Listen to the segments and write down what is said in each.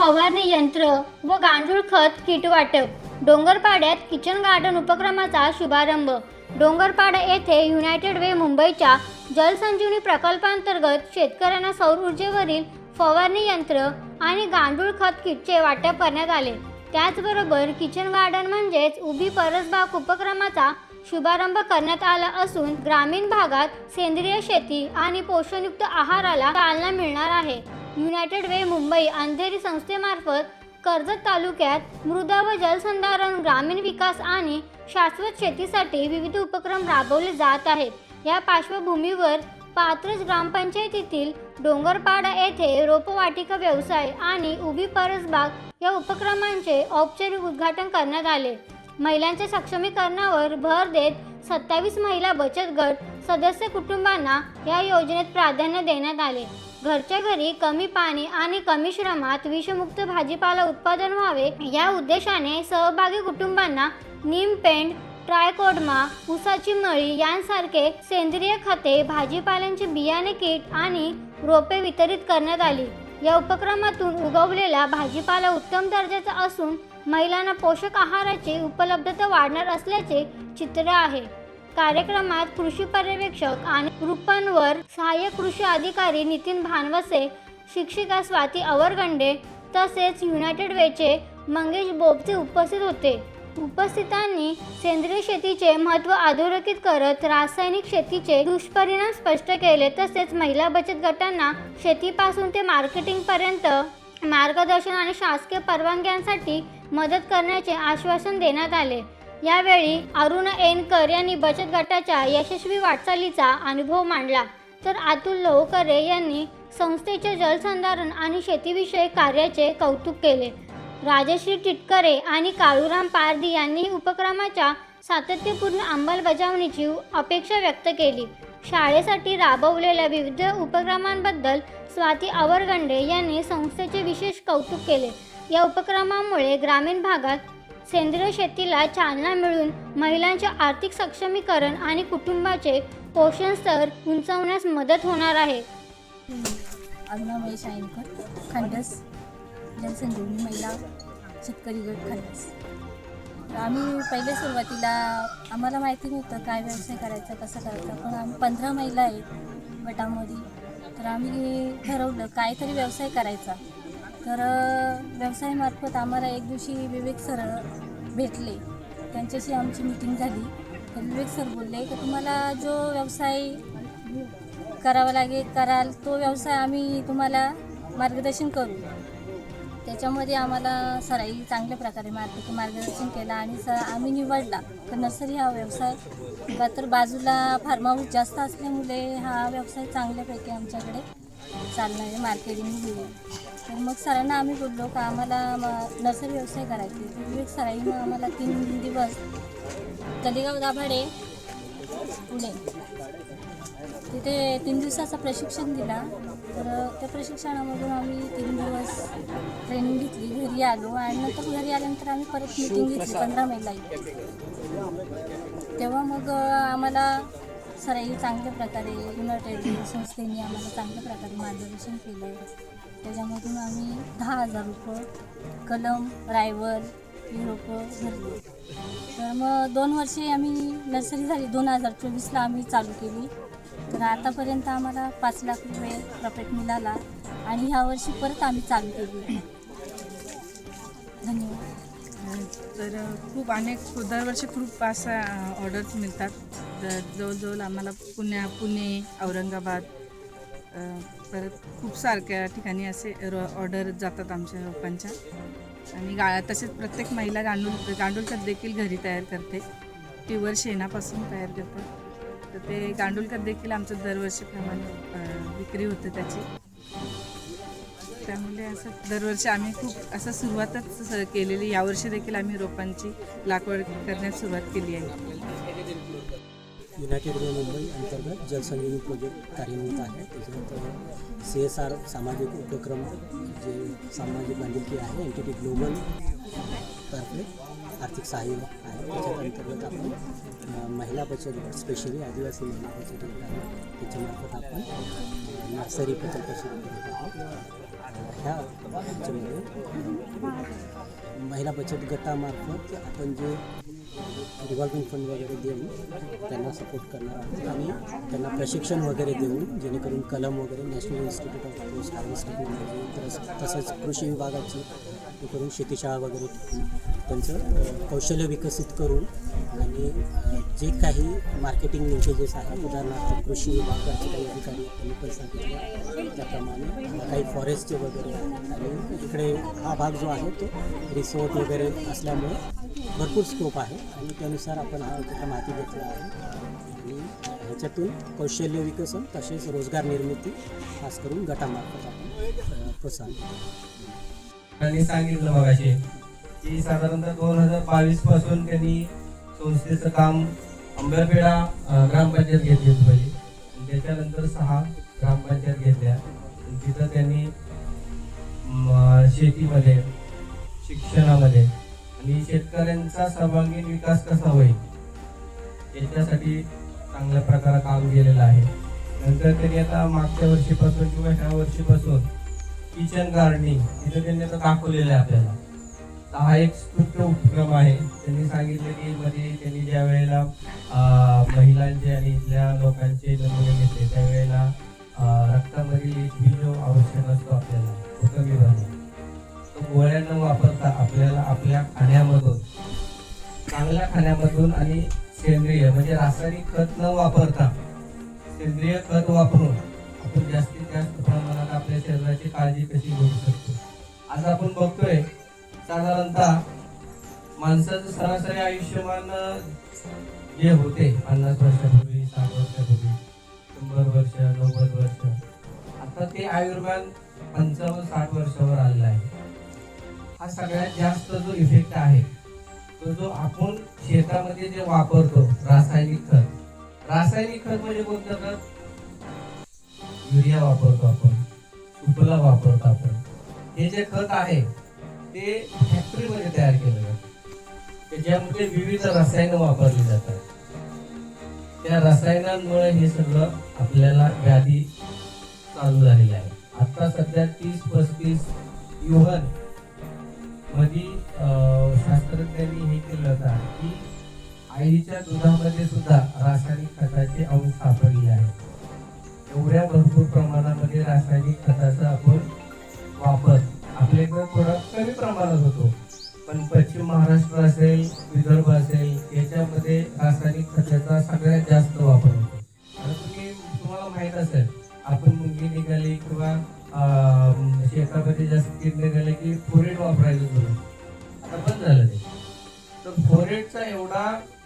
फवारणी यंत्र व गांडूळ खत किट वाटप। डोंगरपाड्यात किचन गार्डन उपक्रमाचा शुभारंभ। डोंगरपाडा येथे युनायटेड वे मुंबईच्या जलसंजीवनी प्रकल्पांतर्गत शेतकऱ्यांना सौर ऊर्जेवरील फवारणी यंत्र आणि गांडूळ खत किटचे वाटप करण्यात आले। त्याचबरोबर किचन गार्डन म्हणजेच उभी परसबाग उपक्रमाचा शुभारंभ करण्यात आला असून ग्रामीण भागात सेंद्रिय शेती आणि पोषणयुक्त आहाराला चालना मिळणार आहे। युनायटेड वे मुंबई अंधेरी संस्थेमार्फत कर्जत तालुक्यात मृदा व जलसंधारण, ग्रामीण विकास आणि शाश्वत शेतीसाठी विविध उपक्रम राबवले जात आहेत। या पार्श्वभूमीवर पात्रज ग्रामपंचायतीतील डोंगरपाडा येथे रोपवाटिका व्यवसाय आणि उभी परसबाग या उपक्रमांचे औपचारिक उद्घाटन करण्यात आले। महिलांच्या सक्षमीकरणावर भर देत 27 महिला बचत गट सदस्य कुटुंबांना या योजनेत प्राधान्य देण्यात आले। घरच्या घरी कमी पाणी आणि कमी श्रमात विषमुक्त भाजीपाला उत्पादन व्हावे या उद्देशाने सहभागी कुटुंबांना नीम पेंड, ट्रायकोडर्मा, ऊसाची मळी यांसारखे सेंद्रिय खते, भाजीपाल्यांचे बियाणे किट आणि रोपे वितरित करण्यात आली। या उपक्रमातून उगवलेला भाजीपाला उत्तम दर्जाचा असून महिलांना पोषक आहाराची उपलब्धता वाढणार असल्याचे चित्र आहे। कार्यक्रमात कृषी पर्यवेक्षक आणि रुपनवर सहाय्यक कृषी अधिकारी नितीन भानवसे, शिक्षिका स्वाती अवरगंडे तसेच युनायटेड वेचे मंगेश बोबचे उपस्थित होते। उपस्थितांनी सेंद्रिय शेतीचे महत्त्व अधोरेखित करत रासायनिक शेतीचे दुष्परिणाम स्पष्ट केले। तसेच महिला बचत गटांना शेतीपासून ते मार्केटिंगपर्यंत मार्गदर्शन आणि शासकीय परवानग्यांसाठी मदत करण्याचे आश्वासन देण्यात आले। यावेळी अरुणा एनकर यांनी बचत गटाच्या यशस्वी वाटचालीचा अनुभव मांडला, तर अतुल लोहकरे यांनी संस्थेच्या जलसंधारण आणि शेतीविषयक कार्याचे कौतुक केले। राजश्री टिटकरे आणि काळूराम पारधी यांनी उपक्रमाच्या सातत्यपूर्ण अंमलबजावणीची अपेक्षा व्यक्त केली। शाळेसाठी राबवलेल्या विविध उपक्रमांबद्दल स्वाती अवरगंडे यांनी संस्थेचे विशेष कौतुक केले। या उपक्रमामुळे ग्रामीण भागात सेंद्रिय शेतीला चालना मिळून महिलांचे आर्थिक सक्षमीकरण आणि कुटुंबाचे पोषण स्तर उंचावण्यास मदत होणार आहे। अरुणा महेश आयनकर, खंडस, जलसंजीवनी महिला शेतकरी गट खंडस। आम्ही पहिले सुरुवातीला आम्हाला माहिती नव्हतं काय व्यवसाय करायचा, कसं करायचा, पण आम्ही 15 महिला आहेत गटामध्ये, तर आम्ही ठरवलं काहीतरी व्यवसाय करायचा। तर व्यवसायामार्फत आम्हाला एक दिवशी विवेक सर भेटले, त्यांच्याशी आमची मीटिंग झाली। तर विवेक सर बोलले की तुम्हाला जो व्यवसाय करावा कराल तो व्यवसाय आम्ही तुम्हाला मार्गदर्शन करू। त्याच्यामध्ये आम्हाला सरांनी चांगल्या प्रकारे मार्गदर्शन केलं आणि आम्ही निवडला तर नर्सरी हा व्यवसाय का, तर बाजूला फार्म हाऊस जास्त असल्यामुळे हा व्यवसाय चांगल्यापैकी आमच्याकडे चालणार आहे, मार्केटिंग होईल। तर मग सरांना आम्ही बोललो का आम्हाला नर्सरी व्यवसाय करायची। विवेक सरांनी मग आम्हाला 3 दिवस तलेगाव दाभाडे पुणे तिथे 3 दिवसाचं प्रशिक्षण दिला। तर त्या प्रशिक्षणामधून आम्ही 3 दिवस ट्रेनिंग घेतली, घरी आलो आणि नंतर घरी आल्यानंतर आम्ही परत मीटिंग घेतली 15 महिलांची। तेव्हा मग आम्हाला सरांनी चांगल्या प्रकारे युनायटेड संस्थेने आम्हाला चांगल्या प्रकारे मार्गदर्शन केलं। त्याच्यामधून आम्ही 10,000 रुपये कलम, रायवल ही रोपं भरली। तर मग 2 वर्षे आम्ही नर्सरी झाली, 2024ला आम्ही चालू केली। तर आतापर्यंत आम्हाला 5 लाख रुपये प्रॉफिट मिळाला आणि ह्या वर्षी परत आम्ही चालू केली। धन्यवाद। तर खूप दरवर्षी खूप अशा ऑर्डर्स मिळतात। जवळजवळ आम्हाला पुणे, औरंगाबाद, परत खूप सारख्या ठिकाणी असे ऑर्डर जातात आमच्या लोकांच्या। आणि तसेच प्रत्येक महिला गांडूळ खत देखील घरी तयार करते, प्युअर शेणापासून तयार करते। तर ते गांडूळ खत देखील आमचं दरवर्षीप्रमाणे विक्री होते त्याची। त्यामुळे असं दरवर्षी आम्ही खूप असं सुरुवातच केलेली। यावर्षी देखील आम्ही रोपांची लागवड करण्यास सुरुवात केली आहे। युनायटेड वे मुंबई अंतर्गत जलसंजीवनी प्रोजेक्ट कार्यान्वित आहे। त्याच्यानंतर CSR सामाजिक उपक्रम जे सामाजिक बांधिलकी आहे एंटिटी ग्लोबल तर्फे आर्थिक सहाय्य आहे। त्याच्या अंतर्गत आपण महिला बचत गट, स्पेशली आदिवासी महिला बचत गट आहे, त्याच्यामार्फत आपण नर्सरी प्रकल्प सुरू करत आहोत। ह्या ह्याच्यामध्ये महिला बचत गटामार्फत आपण जे रिव्हॉल्विंग फंड वगैरे देऊन त्यांना सपोर्ट करणार आहोत आणि त्यांना प्रशिक्षण वगैरे देऊन जेणेकरून कलम वगैरे national institute of post harvest technology तसंच कृषी विभागाची हे करून शेतीशाळा वगैरे ठेवून त्यांचं कौशल्य विकसित करून आणि जे काही मार्केटिंग लिंकेजेस आहे उदाहरणार्थ कृषी विभागाचे काही अधिकारी त्यांनी पण सांगितले त्याप्रमाणे काही फॉरेस्टचे वगैरे आहेत आणि इकडे हा भाग जो आहे तो रिसोर्ट वगैरे असल्यामुळे भरपूर स्कोप आहे आणि त्यानुसार आपण हा उपक्रम हाती घेतला आहे आणि ह्याच्यातून कौशल्य विकसन तसेच रोजगार निर्मिती खास करून गटामार्फत आपण प्रोत्साहन त्यांनी सांगितलं मगाशी की साधारणतः 2022 पासून त्यांनी संस्थेचं काम अंबरपेडा ग्रामपंचायत घेतली होती पहिली आणि त्याच्यानंतर 6 ग्रामपंचायत घेतल्या आणि तिथं त्यांनी शेतीमध्ये शिक्षणामध्ये आणि शेतकऱ्यांचा सर्वांगीण विकास कसा होईल याच्यासाठी चांगल्या प्रकारे काम केलेलं आहे. नंतर त्यांनी आता मागच्या वर्षीपासून किंवा ह्या वर्षीपासून किचन गार्डनिंग तिथे त्यांनी आता दाखवलेलं आहे आपल्याला. हा एक स्तुत्य उपक्रम आहे. त्यांनी सांगितले की मध्ये त्यांनी ज्या वेळेला महिलांचे आणि इथल्या लोकांचे नमुने घेतले त्यावेळेला रक्तामधील HB जो आवश्यक असतो आपल्याला तो कमी झाला. तो गोळ्या न वापरता आपल्याला आपल्या खाण्यामधून चांगल्या खाण्यामधून आणि सेंद्रिय म्हणजे रासायनिक खत न वापरता सेंद्रिय खत वापरून आपण जास्तीत जास्त प्रमाणात आपल्या शरीराची काळजी कशी घेऊ शकतो. आज आपण बघतोय साधारणतः माणसाचं सरासरी आयुष्यमान जे होते 50 वर्षापूर्वी 60 वर्षापूर्वी 100 वर्ष 90 वर्ष आता ते आयुर्मान 55-60 वर्षावर आलेला आहे. हा सगळ्यात जास्त जो इफेक्ट आहे तो जो आपण शेतामध्ये जे वापरतो रासायनिक खत म्हणजे कोणतं खत? युरिया वापरतो आपण, सुफला वापरतो आपण. हे जे खत आहे ते फॅक्टरीमध्ये तयार केलं जातं. त्याच्यामध्ये विविध रसायनं वापरली जातात. त्या रसायनांमुळे हे सगळं आपल्याला व्याधी चालू झालेली आहे. आता सध्या 30-35 युहन मध्ये शास्त्रज्ञांनी हे केलं होतं की आईच्या दुधामध्ये सुद्धा रासायनिक खताचे अंश सापडले आहेत. एवढ्या भरपूर प्रमाणामध्ये रासायनिक खताचा आपण वापर आपल्याकडे थोडा कमी प्रमाणात होतो, पण पश्चिम महाराष्ट्र असेल विदर्भ असेल याच्यामध्ये रासायनिक खताचा सगळ्यात जास्त वापर होतो. आता तुम्हाला माहित असेल आपण मुंगी निघाली किंवा शेतामध्ये जास्त कीड निघाले की फोरेट वापरायचं सुरू आता बंद झालं ते. तर फोरेटचा एवढा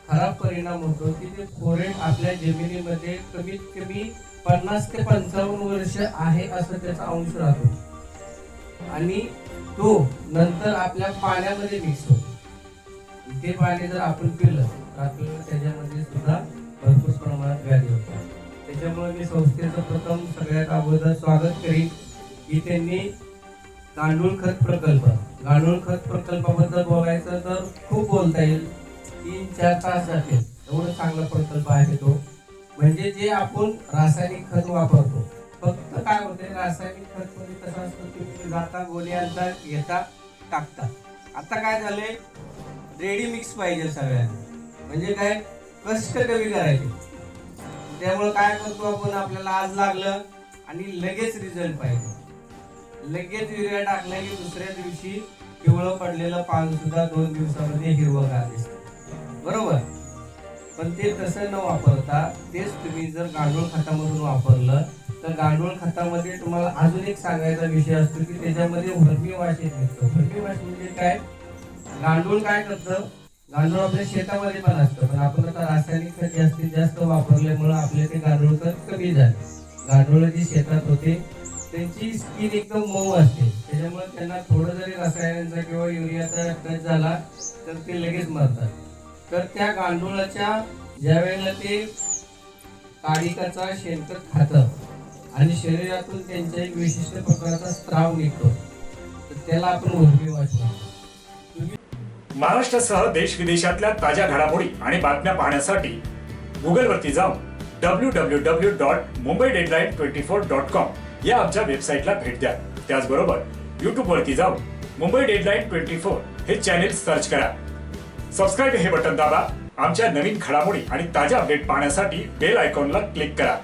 खराब परिणाम होतो की ते फोरेट आपल्या जमिनीमध्ये कमीत कमी 50 ते 55 वर्ष आहे असं त्याचा अंश राहतो आणि तो नंतर आपल्या पाण्यामध्ये मिक्स होतो. ते पाणी जर आपण पिलं तर आपल्याला त्याच्यामध्ये सुद्धा भरपूर प्रमाणात व्याधी होतात. त्याच्यामुळे मी संस्थेचं प्रथम सगळ्यात अगोदर स्वागत करीन की त्यांनी गांडूळ खत प्रकल्पाबद्दल बोलायचं तर खूप बोलता येईल. 3-4 तास जातील एवढं चांगला प्रकल्प आहे तो. म्हणजे जे आपण रासायनिक खत वापरतो फक्त काय होते रासायनिक खत मध्ये कसं असतं तुम्ही जाता गोणी आणता घेता टाकता. आता काय झालंय रेडी मिक्स पाहिजे सगळ्यांना. म्हणजे काय कष्ट कमी करायचे. त्यामुळे काय करतो आपण आपल्याला आज लागलं आणि लगेच रिझल्ट पाहिजे. लगेच युरिया टाकला की दुसऱ्या दिवशी पिवळं पडलेलं पान सुद्धा 2 दिवसामध्ये हिरवंगार दिसतं. बरोबर. पण ते तसं न वापरता तेच तुम्ही जर गांडूळ खतामधून वापरलं तर गांडूळ खतामध्ये तुम्हाला अजून एक सांगायचा विषय असतो की त्याच्यामध्ये वर्मी वॉश येतो. वर्मी वॉश म्हणजे काय? गांडूळ काय करतं? गांडूळ आपल्या शेतामध्ये पण असतं, पण आपण आता रासायनिक खत जास्तीत जास्त वापरल्यामुळे आपले ते गांडूळ खत कमी झाले. गांडूळ जे शेतात होते त्यांची स्किन एकदम मऊ असते, त्याच्यामुळे त्यांना थोडं जरी रसायनांचा किंवा युरियाचा टच झाला तर ते लगेच मरतात. तर त्या गांडुळाच्या ज्या वेळेला ते काडिकाचा शेणखत खातं आणि शरीरातून त्यांच्या एक विशिष्ट प्रकारचा स्त्राव निघतो तर त्याला आपण वर्मी वॉश म्हणतो. महाराष्ट्रासह देश विदेशातल्या ताज्या घडामोडी आणि बातम्या पाहण्यासाठी गुगलवरती जाऊन www.mumbaideadline24.com या आमच्या वेबसाईटला भेट द्या. त्याचबरोबर यूट्यूबवरती जाऊन मुंबई डेडलाईन 24 हे चॅनेल सर्च करा. सबस्क्राईब हे बटन दाबा. आमच्या नवीन घडामोडी आणि ताज्या अपडेट पाहण्यासाठी बेल आयकॉनला क्लिक करा.